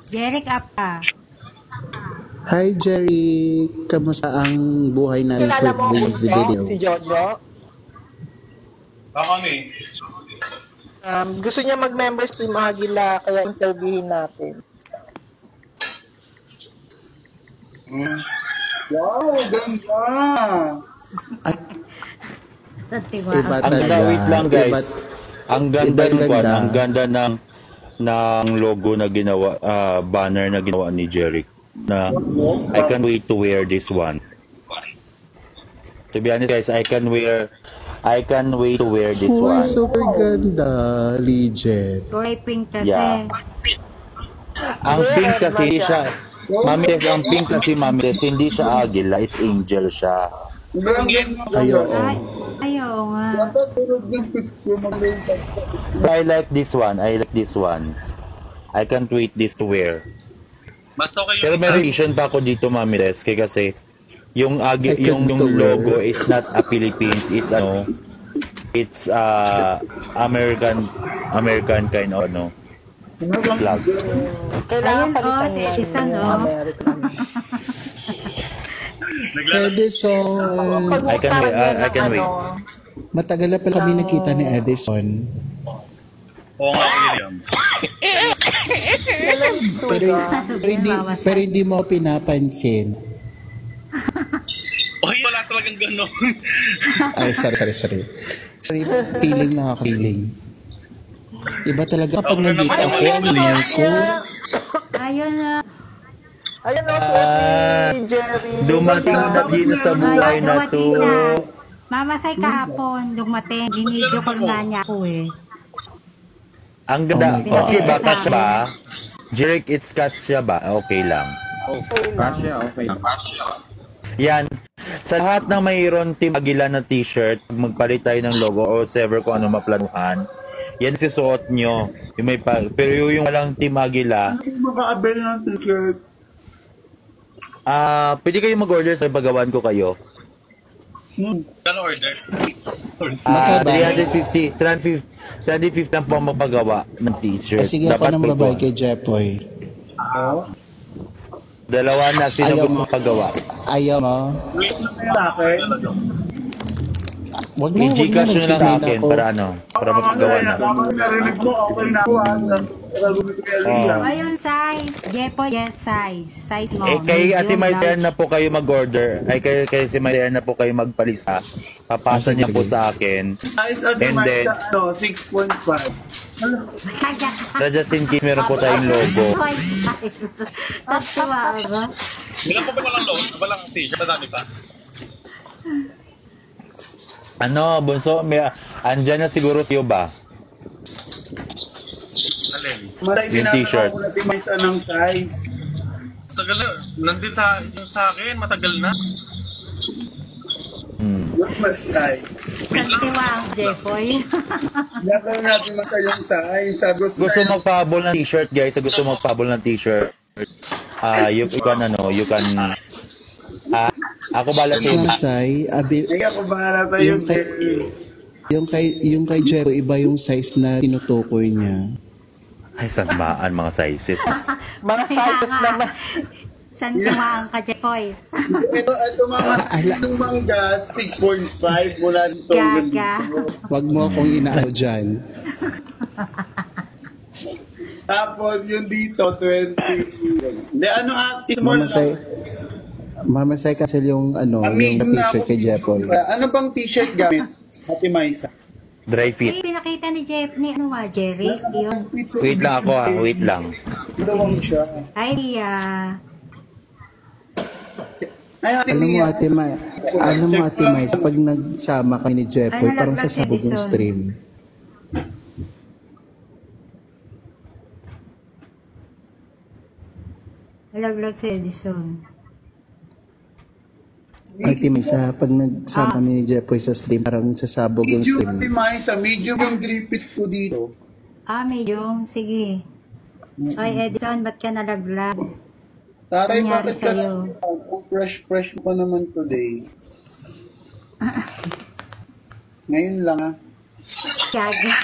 Jeric Apa. Hi Jerry, kamusta ang buhay natin Kilala mo for ang this gusto? video? Si Jojo? Kami. Gusto niya mag-members team Agila, kaya interviewin natin. Wow, ganda! Tiwa. Iba Ang talaga. ganda, wait lang guys. Ang ganda Iba ng kwan, ganda. ang ganda ng logo na ginawa, banner na ginawa ni Jeric. Na I can't wait to wear this one. To be honest guys, I can't wait to wear this Uy, one. super ganda, legit. Kulay pink kasi. Yeah. Ang pink kasi hindi siya, Mami Tess, ang pink kasi Mami Tess, hindi siya agila, is angel siya. Ayo, Ayaw nga. But I like this one, I can't wait this to wear. Mas okay Pero may revision pa ako dito, Mami Tess, kasi yung logo is not a Philippines, it's American kind of flag. Ayun, Kailangan palitan si yan Edison, yung no? American. Edison. I can wait. Matagal na pala kami nakita ni Edison. Oo nga, William. Pero hindi mo pinapansin. Oy, wala talagang gano'n. Ay, sorry. Sorry, feeling nakaka-feeling. Iba talaga kapag nandito ako, ang ingay ko. Ayun na. Ayun o, si Jerry. Dumating na din sa buhay na to. Mamasay kahapon, dumating. Binidyo ko nga niya ako eh. Ang ganda. Oh my Okay God. ba? Kasya ba? Jeric, it's kasya ba? Okay lang. Okay. Yan. Sa lahat ng mayroon Team Agila na t-shirt, magpalit tayo ng logo o whatever kung ano maplanuhan. Yan susuot nyo. Pero yung walang Team Agila, Maka-abel ng t-shirt. pwede kayo mag-order sa pagawan ko kayo. Kano order? 350 lang po ang mapagawa ng t-shirt. Sige ako nang babae kay Jepoy. Dalawa na, sino Ayaw gusto mo. pagawa? Ayaw mo? Wait lang kayo sa akin. Wag mo, I-Gcash nyo lang sa mag-share akin ako. para mapagawa na. Narinig mo, okay na ako. Ayun, size. Jepo, yes, size. Size mo. Kay Ate Medium, Marcian large. na po kayo mag-order. Kay si Marian na po kayo magpalista. Papasa niya po sa akin. Size at And then, 6.5. na just in case meron po tayong logo. Tatawa ako. Bilang ko ba walang load? Walang t-shirt? Madami pa? Ano, bunso, andyan na siguro siyo ba? Alin? Masay Yung t-shirt. tinatawag ko natin may isa ng size. Tagal na. Nandun sa akin, matagal na. Mas size. Tatawa ang Jepoy. Nakawin natin masa yung size. Sa gusto Gusto magpahabol ng t-shirt, guys. Gusto magpahabol ng t-shirt. You can ako bala sa iyo. Masay, Ay, ako bahala sa'yo. yung kay Jero, iba yung size na tinutukoy niya. Ay, samaan mga sizes. Mga sizes naman. San tumaang ka, Jepoy? Ito mangga, 6.5 mula dito. Gaga. Wag mo akong inaano dyan. Tapos yung dito, 20. Hindi, ano small Mamasay, lang. mamasay kasi yung Medium na t-shirt ako. kay Jepoy. Ano bang t-shirt gamit? Ate Maisa. Dry fit. Pinakita ni Jeff, ni Jerry. Yun. Wait lang ako wait lang. Ito bang siya? Ay, Ay, Ate Ano mo Mia. ate May, pag nagsama kami ni Jepoy, Ay, parang nalaglag si sasabog yung Edison. stream. Nalaglag si Edison. Ate May, pag nagsama kami ni Jepoy sa stream, parang sasabog yung Medium, stream. Ate Maisa. Medium yung dripit ko dito. Medium. Sige. Ay, Edison, ba't ka nalaglag? Taray, Nangyari bakit ka sa'yo? fresh mo pa naman today? Ngayon lang ah. Gaga.